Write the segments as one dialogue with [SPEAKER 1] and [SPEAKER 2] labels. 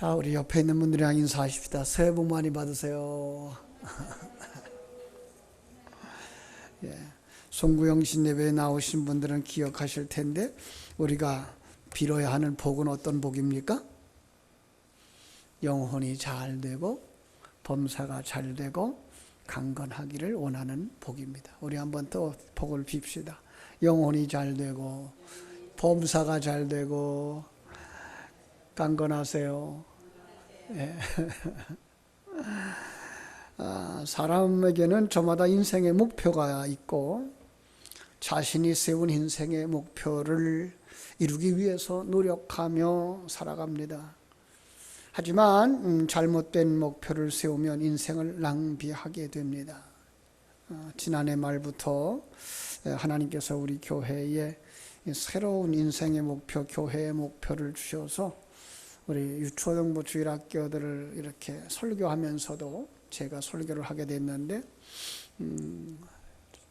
[SPEAKER 1] 자, 우리 옆에 있는 분들이랑 인사하십시다. 새해 복 많이 받으세요. 예, 송구영신 예배에 나오신 분들은 기억하실 텐데 우리가 빌어야 하는 복은 어떤 복입니까? 영혼이 잘 되고 범사가 잘 되고 강건하기를 원하는 복입니다. 우리 한번 또 복을 빕시다. 영혼이 잘 되고 범사가 잘 되고 강건하세요. 예. 사람에게는 저마다 인생의 목표가 있고 자신이 세운 인생의 목표를 이루기 위해서 노력하며 살아갑니다. 하지만 잘못된 목표를 세우면 인생을 낭비하게 됩니다. 지난해 말부터 하나님께서 우리 교회에 새로운 인생의 목표, 교회의 목표를 주셔서 우리 유초등부 주일학교들을 이렇게 설교하면서도 제가 설교를 하게 됐는데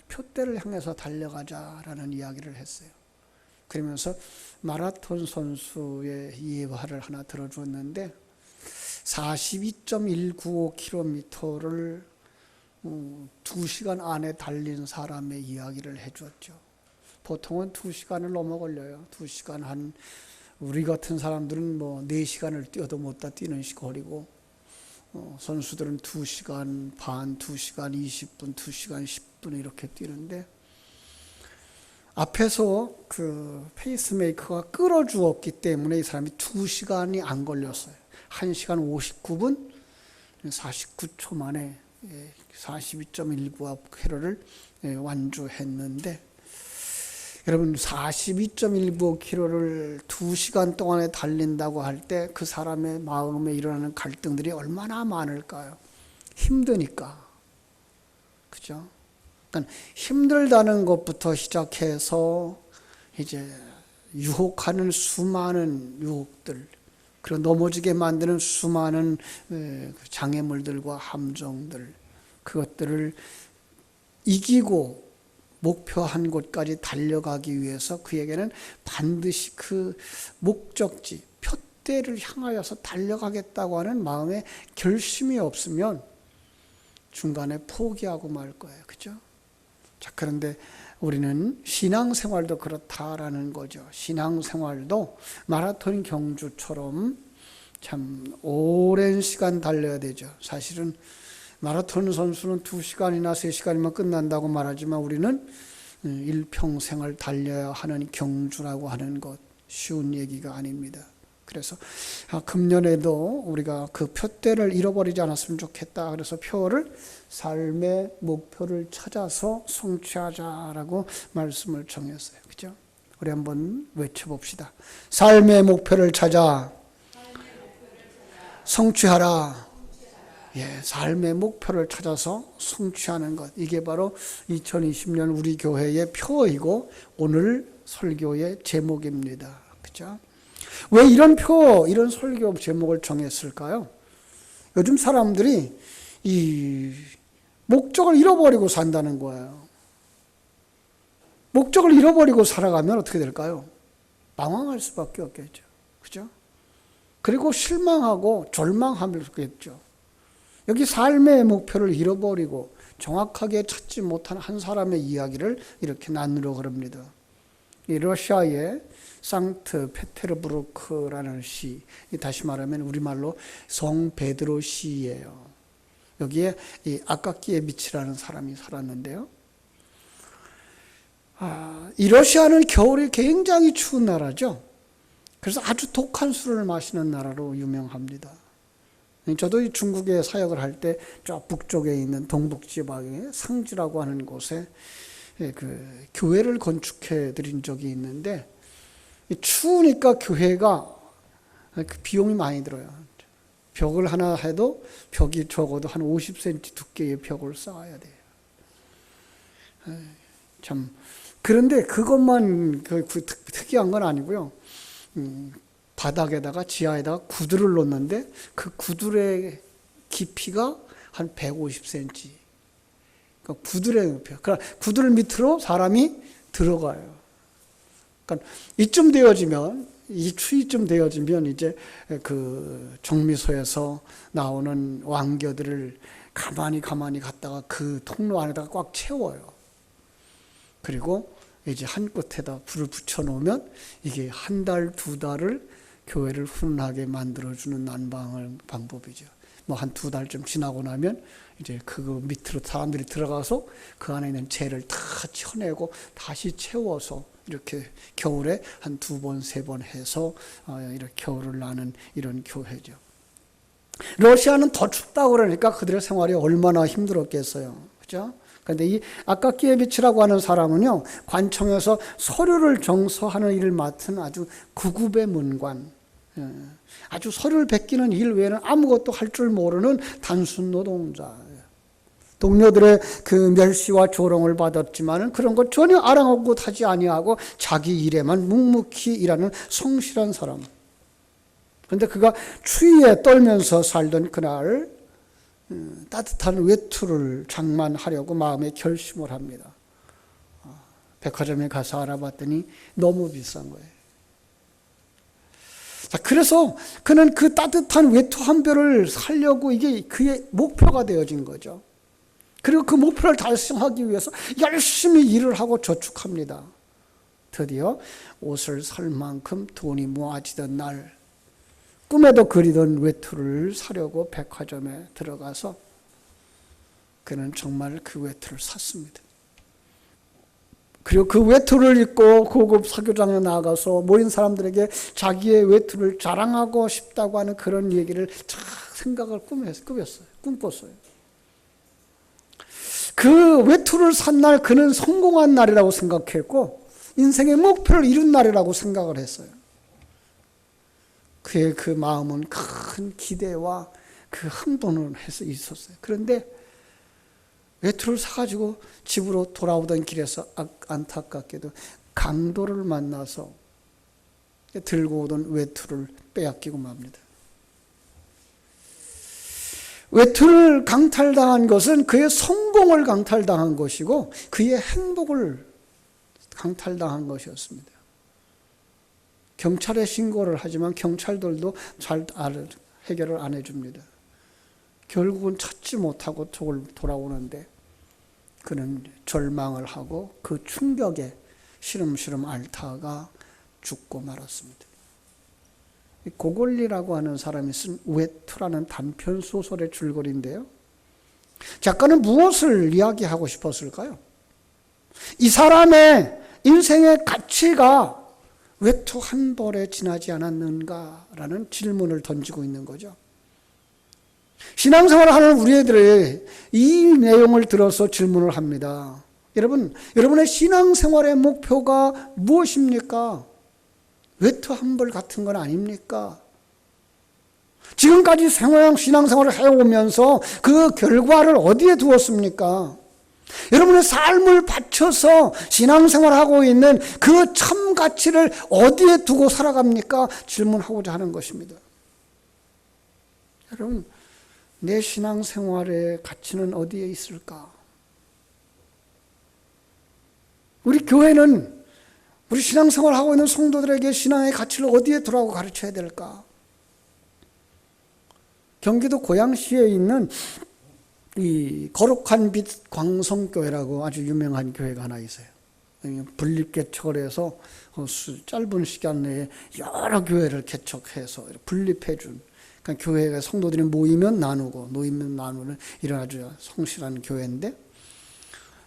[SPEAKER 1] 표대를 향해서 달려가자라는 이야기를 했어요. 그러면서 마라톤 선수의 예화를 하나 들어줬는데 42.195km를 2시간 안에 달린 사람의 이야기를 해줬죠. 보통은 2시간을 넘어 걸려요. 2시간 한 우리 같은 사람들은 뭐 4시간을 뛰어도 못다 뛰는 거리고 선수들은 2시간 반, 2시간 20분, 2시간 10분 이렇게 뛰는데 앞에서 그 페이스메이커가 끌어주었기 때문에 이 사람이 2시간이 안 걸렸어요. 1시간 59분 49초 만에 42.195km를 완주했는데 여러분 42.195km를 2시간 동안에 달린다고 할 때 그 사람의 마음에 일어나는 갈등들이 얼마나 많을까요? 힘드니까. 그죠? 그러니까 힘들다는 것부터 시작해서 이제 유혹하는 수많은 유혹들, 그리고 넘어지게 만드는 수많은 장애물들과 함정들, 그것들을 이기고 목표한 곳까지 달려가기 위해서 그에게는 반드시 그 목적지, 표대를 향하여서 달려가겠다고 하는 마음의 결심이 없으면 중간에 포기하고 말 거예요. 그죠? 자, 그런데 우리는 신앙생활도 그렇다라는 거죠. 신앙생활도 마라톤 경주처럼 참 오랜 시간 달려야 되죠. 사실은 마라톤 선수는 2시간이나 3시간이면 끝난다고 말하지만 우리는 일평생을 달려야 하는 경주라고 하는 것 쉬운 얘기가 아닙니다. 그래서 금년에도 우리가 그 표대를 잃어버리지 않았으면 좋겠다. 그래서 표를 삶의 목표를 찾아서 성취하자라고 말씀을 정했어요. 그죠? 우리 한번 외쳐봅시다. 삶의 목표를 찾아 성취하라. 예, 삶의 목표를 찾아서 성취하는 것. 이게 바로 2020년 우리 교회의 표이고 오늘 설교의 제목입니다. 그죠? 왜 이런 설교 제목을 정했을까요? 요즘 사람들이 이 목적을 잃어버리고 산다는 거예요. 목적을 잃어버리고 살아가면 어떻게 될까요? 망황할 수밖에 없겠죠. 그죠? 그리고 실망하고 절망하겠죠. 여기 삶의 목표를 잃어버리고 정확하게 찾지 못한 한 사람의 이야기를 이렇게 나누려고 합니다. 이 러시아의 상트페테르부르크라는 시, 다시 말하면 우리말로 성 베드로 시예요. 여기에 이 아까키에 미치라는 사람이 살았는데요. 이 러시아는 겨울에 굉장히 추운 나라죠. 그래서 아주 독한 술을 마시는 나라로 유명합니다. 저도 중국에 사역을 할 때 저 북쪽에 있는 동북지방의 상지라고 하는 곳에 그 교회를 건축해 드린 적이 있는데 추우니까 교회가 비용이 많이 들어요. 벽을 하나 해도 벽이 적어도 한 50cm 두께의 벽을 쌓아야 돼요. 참 그런데 그것만 특이한 건 아니고요. 바닥에다가 지하에다가 구두를 놓는데 그 구두의 깊이가 한 150cm. 그러니까 구두의 높이. 그러니까 구두를 밑으로 사람이 들어가요. 그러니까 이쯤 되어지면 이 추위쯤 되어지면 이제 그 정미소에서 나오는 왕겨들을 가만히 갔다가 그 통로 안에다가 꽉 채워요. 그리고 이제 한 끝에다 불을 붙여 놓으면 이게 한 달, 두 달을 교회를 훈훈하게 만들어주는 난방을 방법이죠. 뭐 한 두 달쯤 지나고 나면 이제 그거 밑으로 사람들이 들어가서 그 안에 있는 재를 다 쳐내고 다시 채워서 이렇게 겨울에 한 두 번, 세 번 해서 이렇게 겨울을 나는 이런 교회죠. 러시아는 더 춥다고 그러니까 그들의 생활이 얼마나 힘들었겠어요. 그죠? 그런데 이 아까키에비치라고 하는 사람은요, 관청에서 서류를 정서하는 일을 맡은 아주 구급의 문관, 아주 서류를 베끼는 일 외에는 아무것도 할 줄 모르는 단순 노동자예요. 동료들의 그 멸시와 조롱을 받았지만은 그런 것 전혀 아랑곳하지 아니하고 자기 일에만 묵묵히 일하는 성실한 사람. 그런데 그가 추위에 떨면서 살던 그날 따뜻한 외투를 장만하려고 마음에 결심을 합니다. 백화점에 가서 알아봤더니 너무 비싼 거예요. 자, 그래서 그는 그 따뜻한 외투 한 벌을 사려고 이게 그의 목표가 되어진 거죠. 그리고 그 목표를 달성하기 위해서 열심히 일을 하고 저축합니다. 드디어 옷을 살 만큼 돈이 모아지던 날, 꿈에도 그리던 외투를 사려고 백화점에 들어가서 그는 정말 그 외투를 샀습니다. 그리고 그 외투를 입고 고급 사교장에 나가서 모인 사람들에게 자기의 외투를 자랑하고 싶다고 하는 그런 얘기를 쫙 생각을 꿈꿨어요. 그 외투를 산 날 그는 성공한 날이라고 생각했고 인생의 목표를 이룬 날이라고 생각을 했어요. 그의 그 마음은 큰 기대와 그 흥분을 해서 있었어요. 그런데 외투를 사가지고 집으로 돌아오던 길에서 안타깝게도 강도를 만나서 들고 오던 외투를 빼앗기고 맙니다. 외투를 강탈당한 것은 그의 성공을 강탈당한 것이고 그의 행복을 강탈당한 것이었습니다. 경찰에 신고를 하지만 경찰들도 잘 해결을 안 해줍니다. 결국은 찾지 못하고 돌아오는데 그는 절망을 하고 그 충격에 시름시름 앓다가 죽고 말았습니다. 고골리라고 하는 사람이 쓴 외투라는 단편 소설의 줄거리인데요. 작가는 무엇을 이야기하고 싶었을까요? 이 사람의 인생의 가치가 외투 한 벌에 지나지 않았는가라는 질문을 던지고 있는 거죠. 신앙생활을 하는 우리 애들이 이 내용을 들어서 질문을 합니다. 여러분의 신앙생활의 목표가 무엇입니까? 외투 한 벌 같은 건 아닙니까? 지금까지 신앙생활을 해오면서 그 결과를 어디에 두었습니까? 여러분의 삶을 바쳐서 신앙생활하고 있는 그 참 가치를 어디에 두고 살아갑니까? 질문하고자 하는 것입니다. 여러분, 내 신앙생활의 가치는 어디에 있을까? 우리 교회는 우리 신앙생활하고 있는 성도들에게 신앙의 가치를 어디에 두라고 가르쳐야 될까? 경기도 고양시에 있는 이 거룩한 빛 광성교회라고 아주 유명한 교회가 하나 있어요. 분립개척을 해서 짧은 시간 내에 여러 교회를 개척해서 분립해준, 그러니까 교회가 성도들이 모이면 나누고 놓이면 나누는 이런 아주 성실한 교회인데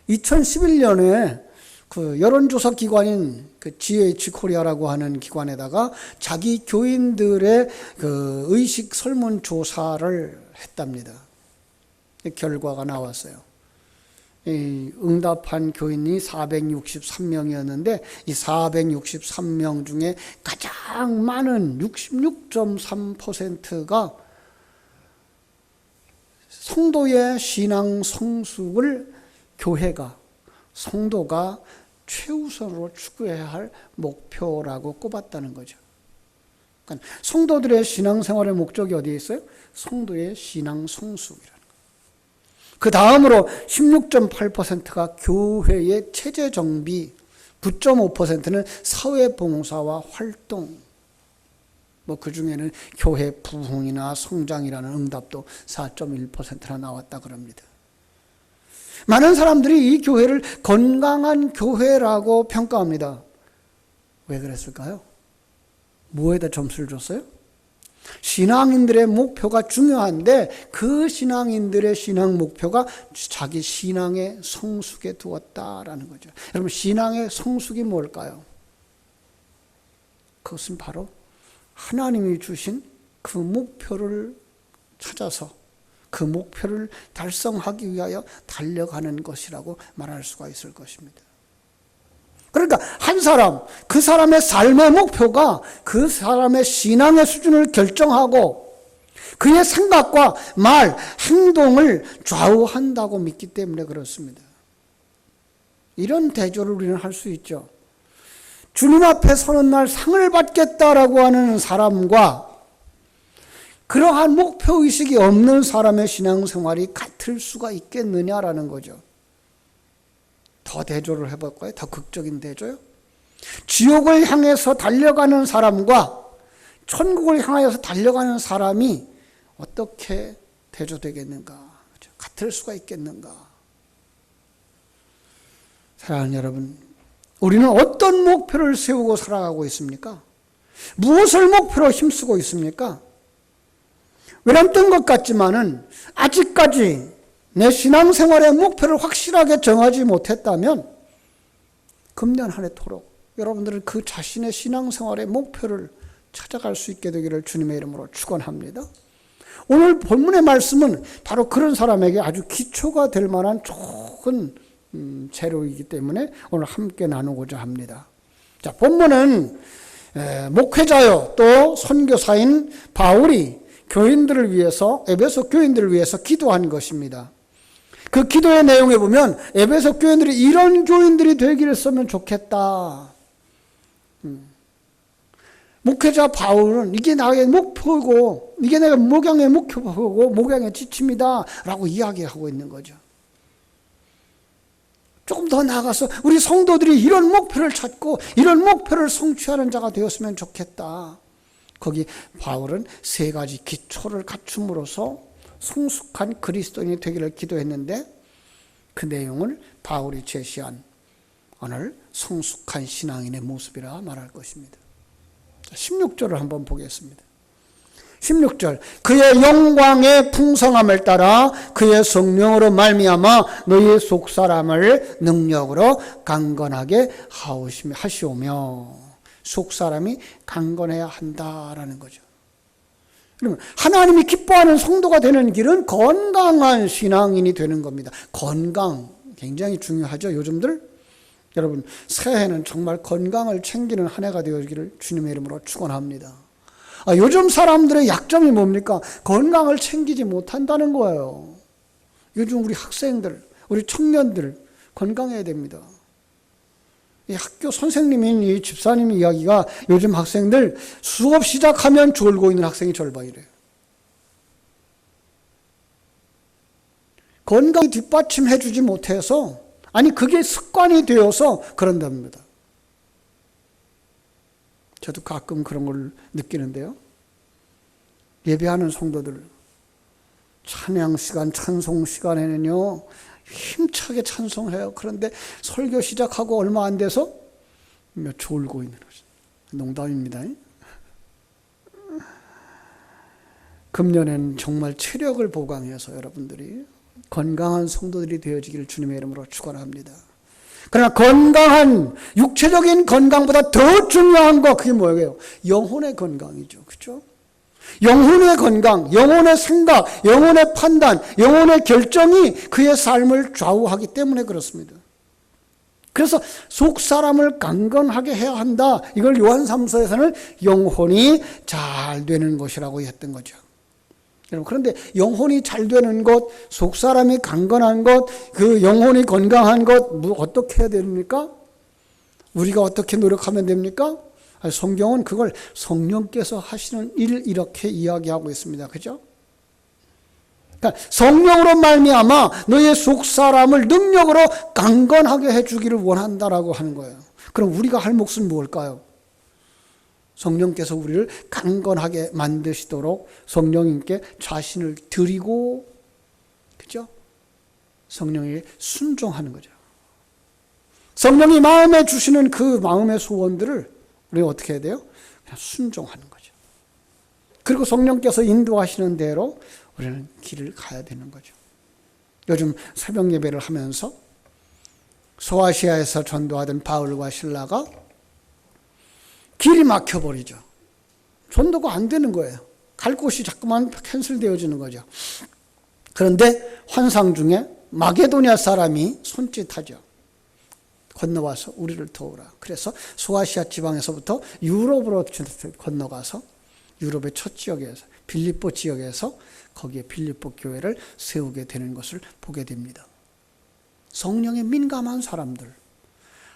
[SPEAKER 1] 2011년에 그 여론조사 기관인 그 GH 코리아라고 하는 기관에다가 자기 교인들의 그 의식 설문 조사를 했답니다. 결과가 나왔어요. 이 응답한 교인이 463명이었는데 이 463명 중에 가장 많은 66.3%가 성도의 신앙 성숙을 교회가, 성도가 최우선으로 추구해야 할 목표라고 꼽았다는 거죠. 그러니까 성도들의 신앙생활의 목적이 어디에 있어요? 성도의 신앙 성숙이라는 거예요. 그 다음으로 16.8%가 교회의 체제 정비, 9.5%는 사회 봉사와 활동, 뭐 그 중에는 교회 부흥이나 성장이라는 응답도 4.1%나 나왔다 그럽니다. 많은 사람들이 이 교회를 건강한 교회라고 평가합니다. 왜 그랬을까요? 뭐에다 점수를 줬어요? 신앙인들의 목표가 중요한데 그 신앙인들의 신앙 목표가 자기 신앙의 성숙에 두었다라는 거죠. 여러분, 신앙의 성숙이 뭘까요? 그것은 바로 하나님이 주신 그 목표를 찾아서 그 목표를 달성하기 위하여 달려가는 것이라고 말할 수가 있을 것입니다. 그러니까 한 사람, 그 사람의 삶의 목표가 그 사람의 신앙의 수준을 결정하고 그의 생각과 말, 행동을 좌우한다고 믿기 때문에 그렇습니다. 이런 대조를 우리는 할 수 있죠. 주님 앞에 서는 날 상을 받겠다라고 하는 사람과 그러한 목표의식이 없는 사람의 신앙생활이 같을 수가 있겠느냐라는 거죠. 더 대조를 해볼까요? 더 극적인 대조요? 지옥을 향해서 달려가는 사람과 천국을 향하여서 달려가는 사람이 어떻게 대조되겠는가? 같을 수가 있겠는가? 사랑하는 여러분, 우리는 어떤 목표를 세우고 살아가고 있습니까? 무엇을 목표로 힘쓰고 있습니까? 외람된 것 같지만은 아직까지 내 신앙생활의 목표를 확실하게 정하지 못했다면 금년 한 해토록 여러분들은 그 자신의 신앙생활의 목표를 찾아갈 수 있게 되기를 주님의 이름으로 축원합니다. 오늘 본문의 말씀은 바로 그런 사람에게 아주 기초가 될 만한 좋은 재료이기 때문에 오늘 함께 나누고자 합니다. 자, 본문은 목회자요 또 선교사인 바울이 교인들을 위해서, 에베소 교인들을 위해서 기도한 것입니다. 그 기도의 내용에 보면 에베소 교인들이 이런 교인들이 되기를 했으면 좋겠다. 목회자 바울은 이게 나의 목표고 이게 내가 목양의 목표고 목양의 지침이다 라고 이야기하고 있는 거죠. 조금 더 나아가서 우리 성도들이 이런 목표를 찾고 이런 목표를 성취하는 자가 되었으면 좋겠다. 거기 바울은 세 가지 기초를 갖춤으로써 성숙한 그리스도인이 되기를 기도했는데 그 내용을 바울이 제시한 오늘 성숙한 신앙인의 모습이라 말할 것입니다. 16절을 한번 보겠습니다. 16절, 그의 영광의 풍성함을 따라 그의 성령으로 말미암아 너희의 속사람을 능력으로 강건하게 하시오며. 속사람이 강건해야 한다라는 거죠. 그러면 하나님이 기뻐하는 성도가 되는 길은 건강한 신앙인이 되는 겁니다. 건강 굉장히 중요하죠. 요즘들 여러분 새해는 정말 건강을 챙기는 한 해가 되어지기를 주님의 이름으로 축원합니다. 요즘 사람들의 약점이 뭡니까? 건강을 챙기지 못한다는 거예요. 요즘 우리 학생들, 우리 청년들 건강해야 됩니다. 이 학교 선생님인 이 집사님 이야기가 요즘 학생들 수업 시작하면 졸고 있는 학생이 절반이래요. 건강이 뒷받침해 주지 못해서, 아니 그게 습관이 되어서 그런답니다. 저도 가끔 그런 걸 느끼는데요. 예배하는 성도들 찬양 시간, 찬송 시간에는요 힘차게 찬송해요. 그런데 설교 시작하고 얼마 안 돼서 졸고 있는 거죠. 농담입니다. 금년에는 정말 체력을 보강해서 여러분들이 건강한 성도들이 되어지기를 주님의 이름으로 축원합니다. 그러나 건강한 육체적인 건강보다 더 중요한 거 그게 뭐예요? 영혼의 건강이죠. 그렇죠? 영혼의 건강, 영혼의 생각, 영혼의 판단, 영혼의 결정이 그의 삶을 좌우하기 때문에 그렇습니다. 그래서 속사람을 강건하게 해야 한다. 이걸 요한 3서에서는 영혼이 잘 되는 것이라고 했던 거죠. 그런데 영혼이 잘 되는 것, 속사람이 강건한 것, 그 영혼이 건강한 것 어떻게 해야 됩니까? 우리가 어떻게 노력하면 됩니까? 성경은 그걸 성령께서 하시는 일 이렇게 이야기하고 있습니다. 그죠? 그러니까 성령으로 말미암아 너의 속사람을 능력으로 강건하게 해주기를 원한다라고 하는 거예요. 그럼 우리가 할 몫은 뭘까요? 성령께서 우리를 강건하게 만드시도록 성령님께 자신을 드리고, 그죠? 성령에게 순종하는 거죠. 성령이 마음에 주시는 그 마음의 소원들을 우리가 어떻게 해야 돼요? 그냥 순종하는 거죠. 그리고 성령께서 인도하시는 대로 우리는 길을 가야 되는 거죠. 요즘 새벽 예배를 하면서 소아시아에서 전도하던 바울과 실라가 길이 막혀버리죠. 전도가 안 되는 거예요. 갈 곳이 자꾸만 캔슬되어지는 거죠. 그런데 환상 중에 마게도니아 사람이 손짓하죠. 건너와서 우리를 도우라. 그래서 소아시아 지방에서부터 유럽으로 건너가서 유럽의 첫 지역에서, 빌립보 지역에서 거기에 빌립보 교회를 세우게 되는 것을 보게 됩니다. 성령에 민감한 사람들,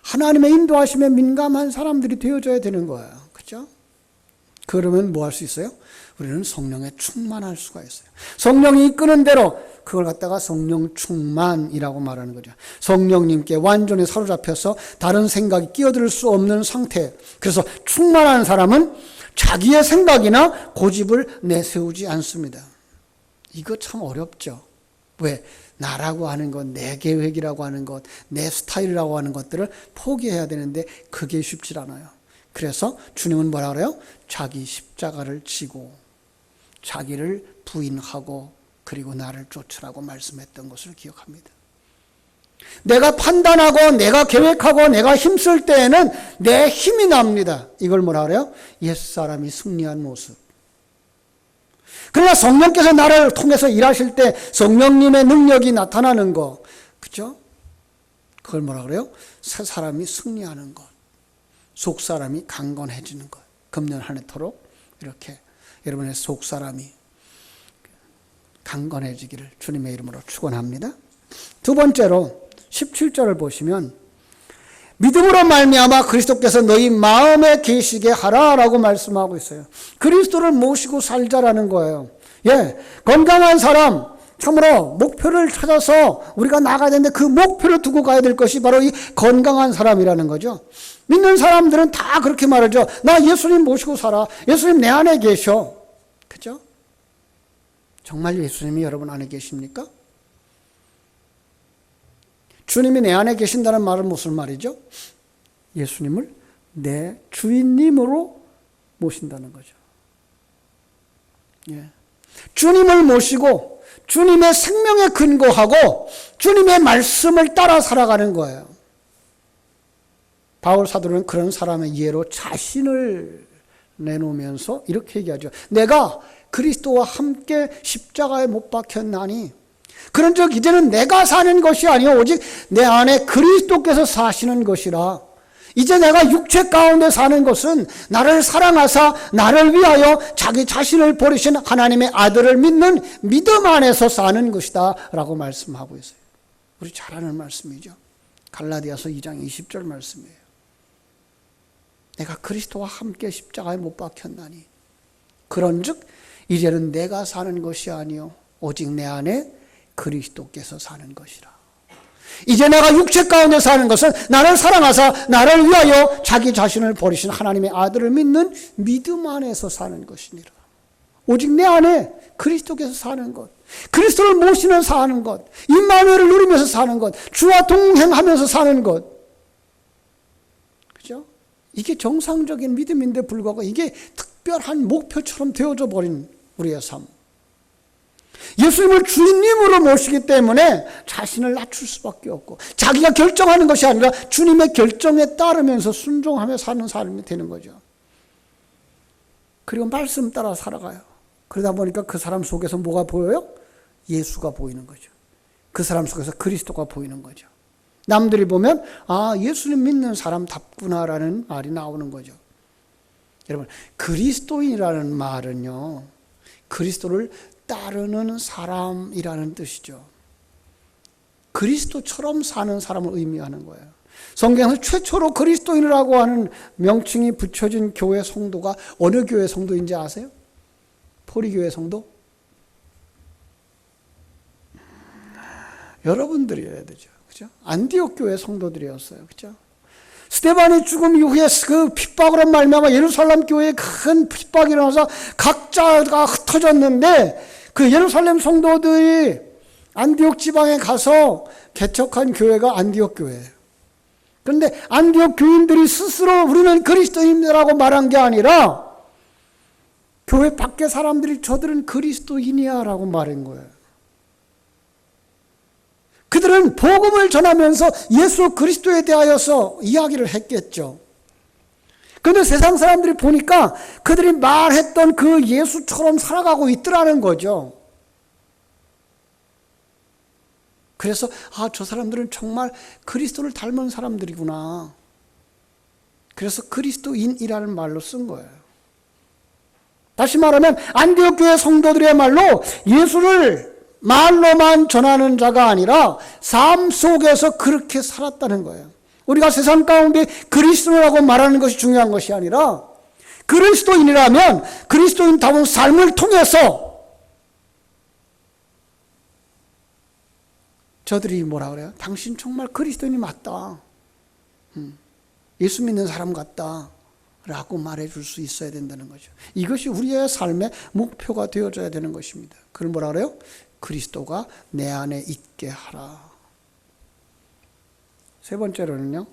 [SPEAKER 1] 하나님의 인도하심에 민감한 사람들이 되어져야 되는 거예요. 그렇죠? 그러면 뭐 할 수 있어요? 우리는 성령에 충만할 수가 있어요. 성령이 이끄는 대로 그걸 갖다가 성령 충만이라고 말하는 거죠. 성령님께 완전히 사로잡혀서 다른 생각이 끼어들 수 없는 상태. 그래서 충만한 사람은 자기의 생각이나 고집을 내세우지 않습니다. 이거 참 어렵죠. 왜? 나라고 하는 것, 내 계획이라고 하는 것, 내 스타일이라고 하는 것들을 포기해야 되는데 그게 쉽지 않아요. 그래서 주님은 뭐라 그래요? 자기 십자가를 지고 자기를 부인하고 그리고 나를 쫓으라고 말씀했던 것을 기억합니다. 내가 판단하고 내가 계획하고 내가 힘쓸 때에는 내 힘이 납니다. 이걸 뭐라 그래요? 옛사람이 승리한 모습. 그러나 성령께서 나를 통해서 일하실 때 성령님의 능력이 나타나는 거, 그죠? 그걸 뭐라 그래요? 새 사람이 승리하는 것, 속 사람이 강건해지는 것. 금년 한 해토록 이렇게 여러분의 속 사람이 강건해지기를 주님의 이름으로 축원합니다. 두 번째로 17절을 보시면 믿음으로 말미암아 그리스도께서 너희 마음에 계시게 하라라고 말씀하고 있어요. 그리스도를 모시고 살자라는 거예요. 예, 건강한 사람, 참으로 목표를 찾아서 우리가 나가야 되는데 그 목표를 두고 가야 될 것이 바로 이 건강한 사람이라는 거죠. 믿는 사람들은 다 그렇게 말하죠. 나 예수님 모시고 살아. 예수님 내 안에 계셔. 그죠? 정말 예수님이 여러분 안에 계십니까? 주님이 내 안에 계신다는 말은 무슨 말이죠? 예수님을 내 주인님으로 모신다는 거죠. 예. 주님을 모시고 주님의 생명에 근거하고 주님의 말씀을 따라 살아가는 거예요. 바울 사도는 그런 사람의 예로 자신을 내놓으면서 이렇게 얘기하죠. 내가 그리스도와 함께 십자가에 못 박혔나니 그런즉 이제는 내가 사는 것이 아니요 오직 내 안에 그리스도께서 사시는 것이라. 이제 내가 육체 가운데 사는 것은 나를 사랑하사 나를 위하여 자기 자신을 버리신 하나님의 아들을 믿는 믿음 안에서 사는 것이다 라고 말씀하고 있어요. 우리 잘 아는 말씀이죠. 갈라디아서 2장 20절 말씀이에요. 내가 그리스도와 함께 십자가에 못 박혔나니 그런즉 이제는 내가 사는 것이 아니요 오직 내 안에 그리스도께서 사는 것이라. 이제 내가 육체 가운데 사는 것은 나를 사랑하사 나를 위하여 자기 자신을 버리신 하나님의 아들을 믿는 믿음 안에서 사는 것이니라. 오직 내 안에 그리스도께서 사는 것, 그리스도를 모시는 사는 것, 임마누엘을 누리면서 사는 것, 주와 동행하면서 사는 것. 그죠? 이게 정상적인 믿음인데 불구하고 이게 특별한 목표처럼 되어져 버린 우리의 삶. 예수님을 주님으로 모시기 때문에 자신을 낮출 수밖에 없고 자기가 결정하는 것이 아니라 주님의 결정에 따르면서 순종하며 사는 사람이 되는 거죠. 그리고 말씀 따라 살아가요. 그러다 보니까 그 사람 속에서 뭐가 보여요? 예수가 보이는 거죠. 그 사람 속에서 그리스도가 보이는 거죠. 남들이 보면 아 예수님 믿는 사람답구나라는 말이 나오는 거죠. 여러분 그리스도인이라는 말은요 그리스도를 따르는 사람이라는 뜻이죠. 그리스도처럼 사는 사람을 의미하는 거예요. 성경에서 최초로 그리스도인이라고 하는 명칭이 붙여진 교회 성도가 어느 교회 성도인지 아세요? 포리교회 성도? 여러분들이어야 되죠. 그죠? 안디옥 교회 성도들이었어요. 그죠? 스데반의 죽음 이후에 그 핍박으로 말미암아 예루살렘 교회에 큰 핍박이 일어나서 각자가 흩어졌는데 그 예루살렘 성도들이 안디옥 지방에 가서 개척한 교회가 안디옥 교회예요. 그런데 안디옥 교인들이 스스로 우리는 그리스도인이라고 말한 게 아니라 교회 밖에 사람들이 저들은 그리스도인이야 라고 말한 거예요. 그들은 복음을 전하면서 예수 그리스도에 대하여서 이야기를 했겠죠. 그런데 세상 사람들이 보니까 그들이 말했던 그 예수처럼 살아가고 있더라는 거죠. 그래서 저 사람들은 정말 그리스도를 닮은 사람들이구나. 그래서 그리스도인이라는 말로 쓴 거예요. 다시 말하면 안디옥 교회 성도들이야말로 예수를 말로만 전하는 자가 아니라 삶 속에서 그렇게 살았다는 거예요. 우리가 세상 가운데 그리스도라고 말하는 것이 중요한 것이 아니라 그리스도인이라면 그리스도인다운 삶을 통해서 저들이 뭐라 그래요? 당신 정말 그리스도인이 맞다. 예수 믿는 사람 같다. 라고 말해줄 수 있어야 된다는 거죠. 이것이 우리의 삶의 목표가 되어져야 되는 것입니다. 그걸 뭐라 그래요? 그리스도가 내 안에 있게 하라. 세 번째로는요,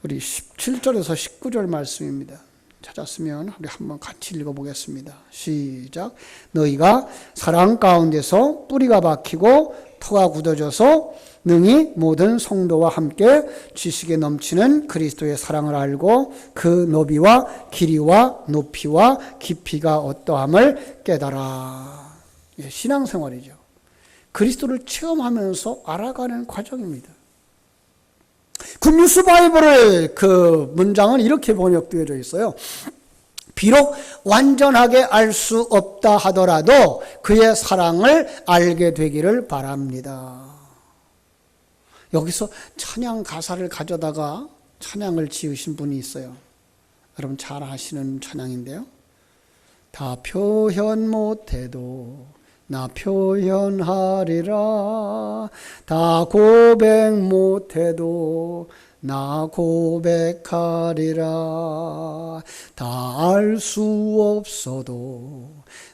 [SPEAKER 1] 우리 17절에서 19절 말씀입니다. 찾았으면 우리 한번 같이 읽어보겠습니다. 시작. 너희가 사랑 가운데서 뿌리가 박히고 터가 굳어져서 능히 모든 성도와 함께 지식에 넘치는 그리스도의 사랑을 알고 그 너비와 길이와 높이와 깊이가 어떠함을 깨달아. 신앙생활이죠. 그리스도를 체험하면서 알아가는 과정입니다. 굿뉴스 바이블의 그 문장은 이렇게 번역되어져 있어요. 비록 완전하게 알 수 없다 하더라도 그의 사랑을 알게 되기를 바랍니다. 여기서 찬양 가사를 가져다가 찬양을 지으신 분이 있어요. 여러분 잘 아시는 찬양인데요. 다 표현 못해도 나 표현하리라. 다 고백 못해도 나 고백하리라. 다 알 수 없어도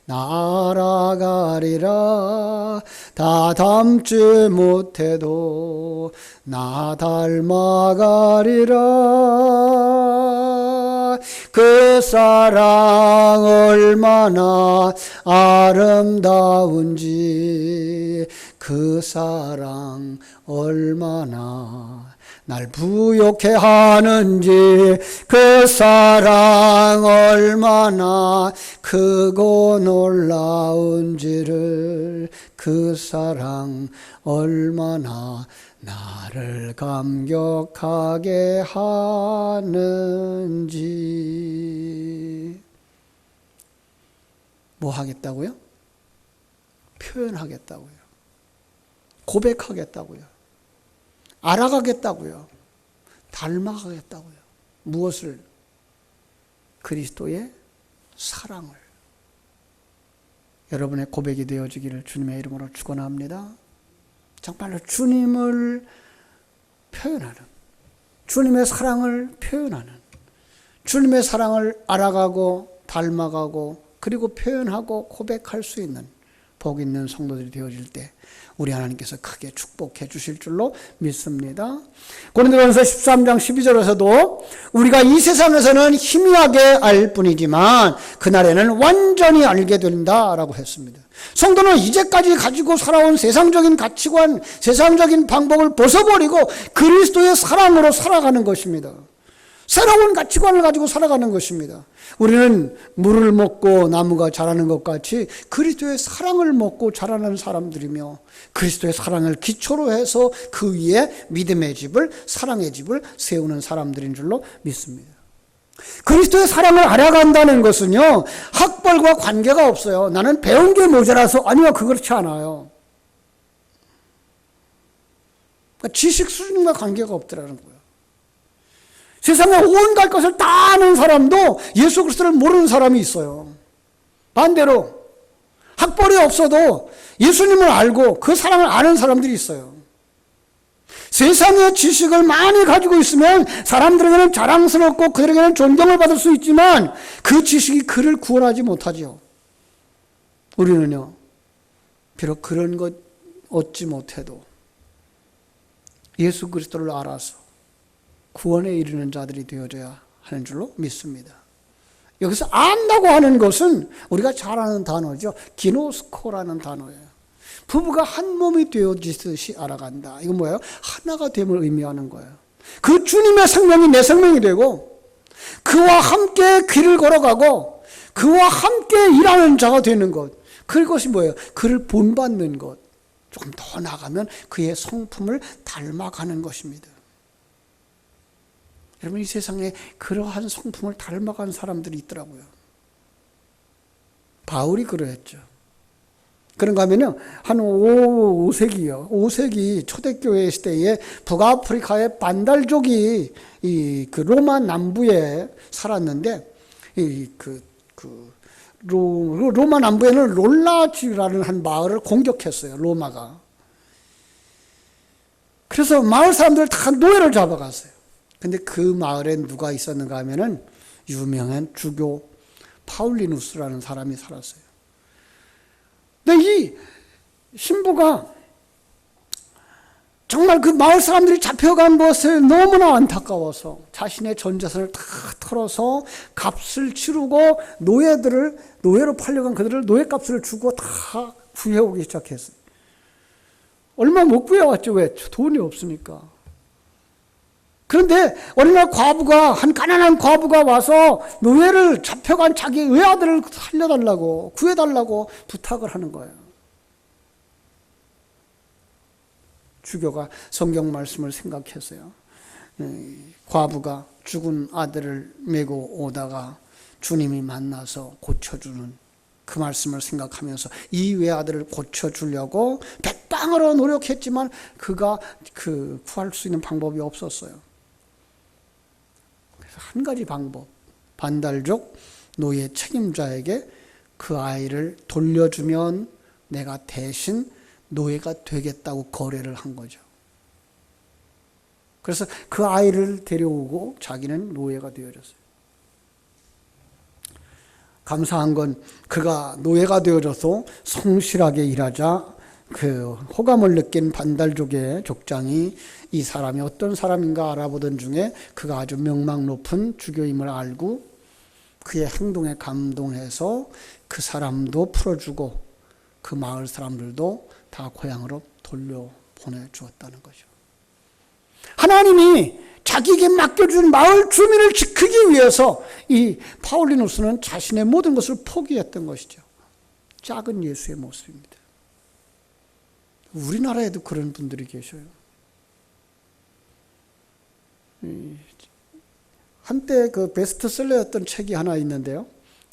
[SPEAKER 1] 나 알아가리라. 다 닮지 못해도 나 닮아가리라. 그 사랑 얼마나 아름다운지, 그 사랑 얼마나 날 부욕해 하는지, 그 사랑 얼마나 크고 놀라운지를, 그 사랑 얼마나 나를 감격하게 하는지. 뭐 하겠다고요? 표현하겠다고요. 고백하겠다고요. 알아가겠다고요. 닮아가겠다고요. 무엇을? 그리스도의 사랑을. 여러분의 고백이 되어지기를 주님의 이름으로 축원합니다. 정말로 주님을 표현하는, 주님의 사랑을 표현하는, 주님의 사랑을 알아가고 닮아가고 그리고 표현하고 고백할 수 있는 복 있는 성도들이 되어질 때 우리 하나님께서 크게 축복해 주실 줄로 믿습니다. 고린도전서 13장 12절에서도 우리가 이 세상에서는 희미하게 알 뿐이지만 그날에는 완전히 알게 된다라고 했습니다. 성도는 이제까지 가지고 살아온 세상적인 가치관, 세상적인 방법을 벗어버리고 그리스도의 사랑으로 살아가는 것입니다. 새로운 가치관을 가지고 살아가는 것입니다. 우리는 물을 먹고 나무가 자라는 것 같이 그리스도의 사랑을 먹고 자라는 사람들이며 그리스도의 사랑을 기초로 해서 그 위에 믿음의 집을, 사랑의 집을 세우는 사람들인 줄로 믿습니다. 그리스도의 사랑을 알아간다는 것은요, 학벌과 관계가 없어요. 나는 배운 게 모자라서, 아니요, 그렇지 않아요. 그러니까 지식 수준과 관계가 없더라는 거예요. 세상에 온갖 것을 다 아는 사람도 예수 그리스도를 모르는 사람이 있어요. 반대로 학벌이 없어도 예수님을 알고 그 사랑을 아는 사람들이 있어요. 세상의 지식을 많이 가지고 있으면 사람들에게는 자랑스럽고 그들에게는 존경을 받을 수 있지만 그 지식이 그를 구원하지 못하죠. 우리는요, 비록 그런 것 얻지 못해도 예수 그리스도를 알아서 구원에 이르는 자들이 되어져야 하는 줄로 믿습니다. 여기서 안다고 하는 것은 우리가 잘 아는 단어죠. 기노스코라는 단어예요. 부부가 한 몸이 되어지듯이 알아간다. 이건 뭐예요? 하나가 됨을 의미하는 거예요. 그 주님의 생명이 내 생명이 되고 그와 함께 길을 걸어가고 그와 함께 일하는 자가 되는 것. 그것이 뭐예요? 그를 본받는 것. 조금 더 나가면 그의 성품을 닮아가는 것입니다. 여러분, 이 세상에 그러한 성품을 닮아간 사람들이 있더라고요. 바울이 그러했죠. 그런가 하면요, 한 5세기요. 5세기 초대교회 시대에 북아프리카의 반달족이 그 로마 남부에 살았는데, 로마 남부에는 롤라지라는 한 마을을 공격했어요, 로마가. 그래서 마을 사람들 다 노예를 잡아갔어요. 근데 그 마을에 누가 있었는가 하면은 유명한 주교 파울리누스라는 사람이 살았어요. 근데 이 신부가 정말 그 마을 사람들이 잡혀간 것에 너무나 안타까워서 자신의 전 재산을 다 털어서 값을 치르고 노예로 팔려간 그들을 노예값을 주고 다 구해오기 시작했어요. 얼마 못 구해왔죠. 왜? 돈이 없으니까. 그런데 어느 날 한 가난한 과부가 와서 노예를 잡혀간 자기 외아들을 살려달라고, 구해달라고 부탁을 하는 거예요. 주교가 성경 말씀을 생각했어요. 과부가 죽은 아들을 메고 오다가 주님이 만나서 고쳐주는 그 말씀을 생각하면서 이 외아들을 고쳐주려고 백방으로 노력했지만 그가 구할 수 있는 방법이 없었어요. 그래서 한 가지 방법, 반달족 노예 책임자에게 그 아이를 돌려주면 내가 대신 노예가 되겠다고 거래를 한 거죠. 그래서 그 아이를 데려오고 자기는 노예가 되어졌어요. 감사한 건 그가 노예가 되어져서 성실하게 일하자 그 호감을 느낀 반달족의 족장이 이 사람이 어떤 사람인가 알아보던 중에 그가 아주 명망 높은 주교임을 알고 그의 행동에 감동해서 그 사람도 풀어주고 그 마을 사람들도 다 고향으로 돌려보내주었다는 거죠. 하나님이 자기에게 맡겨준 마을 주민을 지키기 위해서 이 파울리누스는 자신의 모든 것을 포기했던 것이죠. 작은 예수의 모습입니다. 우리나라에도 그런 분들이 계셔요. 한때 그 베스트셀러였던 책이 하나 있는데요.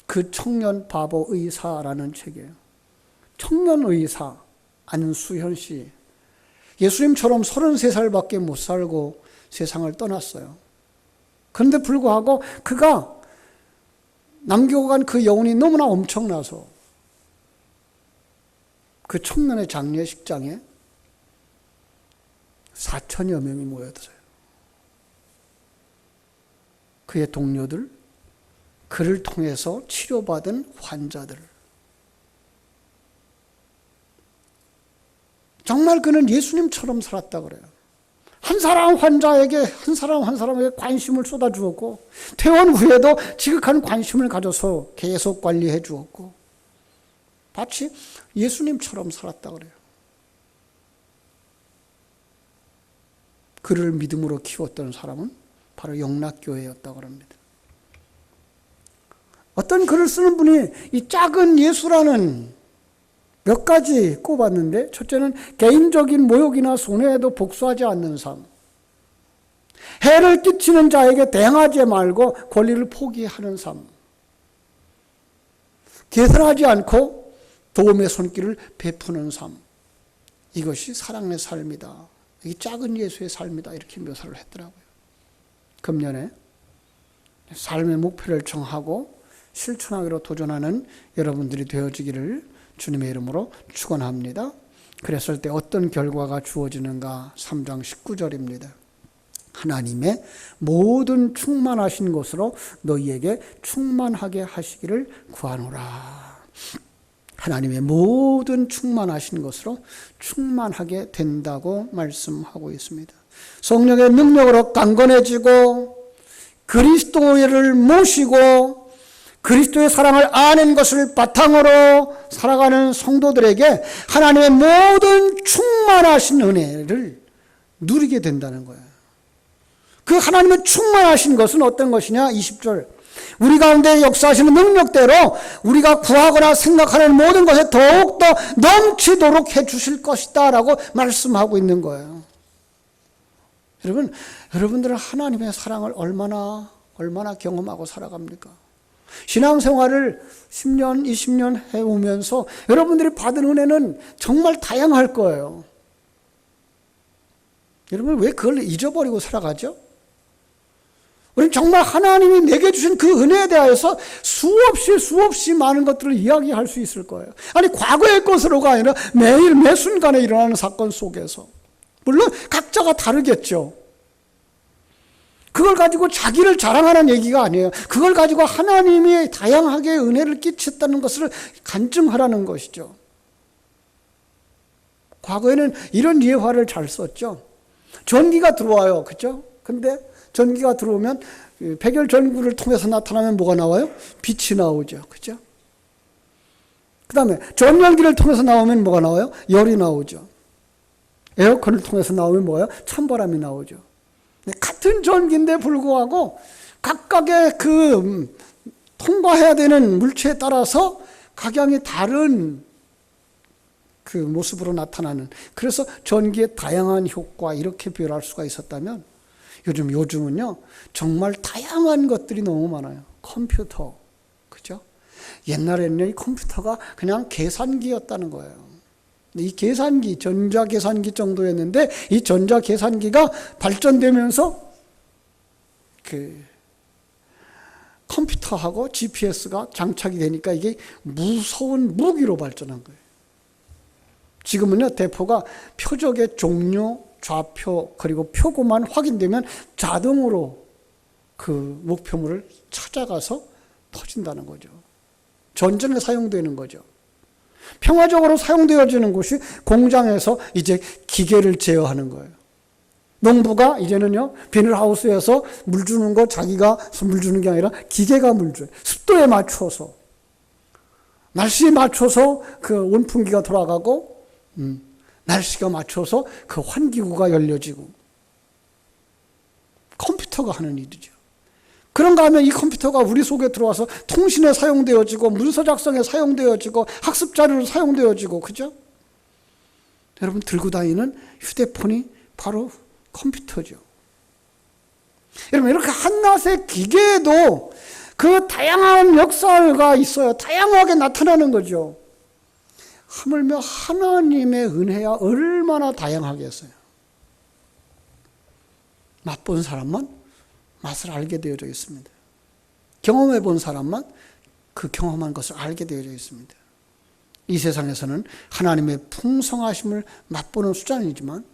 [SPEAKER 1] 그 청년 바보 의사라는 책이에요. 청년 의사 안수현 씨. 예수님처럼 33살밖에 못 살고 세상을 떠났어요. 그런데 불구하고 그가 남겨간 그 여운이 너무나 엄청나서 그 청년의 장례식장에 4천여 명이 모여들어요. 그의 동료들, 그를 통해서 치료받은 환자들. 정말 그는 예수님처럼 살았다 그래요. 한 사람 한 사람에게 관심을 쏟아주었고 퇴원 후에도 지극한 관심을 가져서 계속 관리해 주었고 마치 예수님처럼 살았다 그래요. 그를 믿음으로 키웠던 사람은 바로 영락교회였다고 합니다. 어떤 글을 쓰는 분이 이 작은 예수라는 몇 가지 꼽았는데, 첫째는 개인적인 모욕이나 손해에도 복수하지 않는 삶. 해를 끼치는 자에게 대항하지 말고 권리를 포기하는 삶. 개선하지 않고 도움의 손길을 베푸는 삶. 이것이 사랑의 삶이다. 이 작은 예수의 삶이다. 이렇게 묘사를 했더라고요. 금년에 삶의 목표를 정하고 실천하기로 도전하는 여러분들이 되어지기를 주님의 이름으로 축원합니다. 그랬을 때 어떤 결과가 주어지는가? 3장 19절입니다. 하나님의 모든 충만하신 것으로 너희에게 충만하게 하시기를 구하노라. 하나님의 모든 충만하신 것으로 충만하게 된다고 말씀하고 있습니다. 성령의 능력으로 강건해지고 그리스도를 모시고 그리스도의 사랑을 아는 것을 바탕으로 살아가는 성도들에게 하나님의 모든 충만하신 은혜를 누리게 된다는 거예요. 그 하나님의 충만하신 것은 어떤 것이냐? 20절. 우리 가운데 역사하시는 능력대로 우리가 구하거나 생각하는 모든 것에 더욱더 넘치도록 해 주실 것이다 라고 말씀하고 있는 거예요. 여러분들은 하나님의 사랑을 얼마나 경험하고 살아갑니까? 신앙생활을 10년, 20년 해오면서 여러분들이 받은 은혜는 정말 다양할 거예요. 여러분 왜 그걸 잊어버리고 살아가죠? 우리는 정말 하나님이 내게 주신 그 은혜에 대해서 수없이 많은 것들을 이야기할 수 있을 거예요. 아니 과거의 것으로가 아니라 매일 매 순간에 일어나는 사건 속에서. 물론 각자가 다르겠죠. 그걸 가지고 자기를 자랑하는 얘기가 아니에요. 그걸 가지고 하나님이 다양하게 은혜를 끼쳤다는 것을 간증하라는 것이죠. 과거에는 이런 예화를 잘 썼죠. 전기가 들어와요. 그죠? 근데 전기가 들어오면 백열 전구를 통해서 나타나면 뭐가 나와요? 빛이 나오죠. 그죠? 그 다음에 전열기를 통해서 나오면 뭐가 나와요? 열이 나오죠. 에어컨을 통해서 나오면 뭐예요? 찬바람이 나오죠. 같은 전기인데 불구하고 각각의 통과해야 되는 물체에 따라서 각양이 다른 그 모습으로 나타나는, 그래서 전기의 다양한 효과 이렇게 표현할 수가 있었다면 요즘은요 정말 다양한 것들이 너무 많아요. 컴퓨터, 그죠? 옛날에는 이 컴퓨터가 그냥 계산기였다는 거예요. 이 계산기, 전자계산기 정도였는데 이 전자계산기가 발전되면서 그 컴퓨터하고 GPS가 장착이 되니까 이게 무서운 무기로 발전한 거예요. 지금은요 대포가 표적의 종료, 좌표 그리고 표고만 확인되면 자동으로 그 목표물을 찾아가서 터진다는 거죠. 전쟁에 사용되는 거죠. 평화적으로 사용되어지는 곳이 공장에서 이제 기계를 제어하는 거예요. 농부가 이제는요 비닐하우스에서 물 주는 거 자기가 물 주는 게 아니라 기계가 물 줘요. 습도에 맞춰서, 날씨에 맞춰서 그 온풍기가 돌아가고 날씨가 맞춰서 그 환기구가 열려지고, 컴퓨터가 하는 일이죠. 그런가 하면 이 컴퓨터가 우리 속에 들어와서 통신에 사용되어지고 문서 작성에 사용되어지고 학습 자료로 사용되어지고, 그죠? 여러분 들고 다니는 휴대폰이 바로 컴퓨터죠. 여러분 이렇게 한낱의 기계에도 그 다양한 역사가 있어요. 다양하게 나타나는 거죠. 하물며 하나님의 은혜야 얼마나 다양하겠어요. 맛본 사람만 맛을 알게 되어져 있습니다. 경험해 본 사람만 그 경험한 것을 알게 되어져 있습니다. 이 세상에서는 하나님의 풍성하심을 맛보는 수단이지만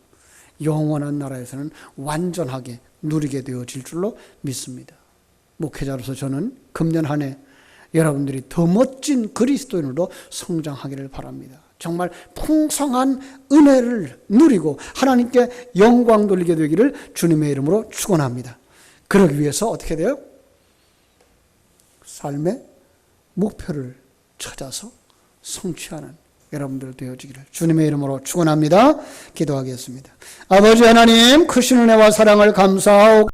[SPEAKER 1] 영원한 나라에서는 완전하게 누리게 되어질 줄로 믿습니다. 목회자로서 저는 금년 한 해 여러분들이 더 멋진 그리스도인으로 성장하기를 바랍니다. 정말 풍성한 은혜를 누리고 하나님께 영광 돌리게 되기를 주님의 이름으로 축원합니다. 그러기 위해서 어떻게 돼요? 삶의 목표를 찾아서 성취하는 여러분들 되어지기를 주님의 이름으로 축원합니다. 기도하겠습니다. 아버지 하나님, 크신 은혜와 사랑을 감사하고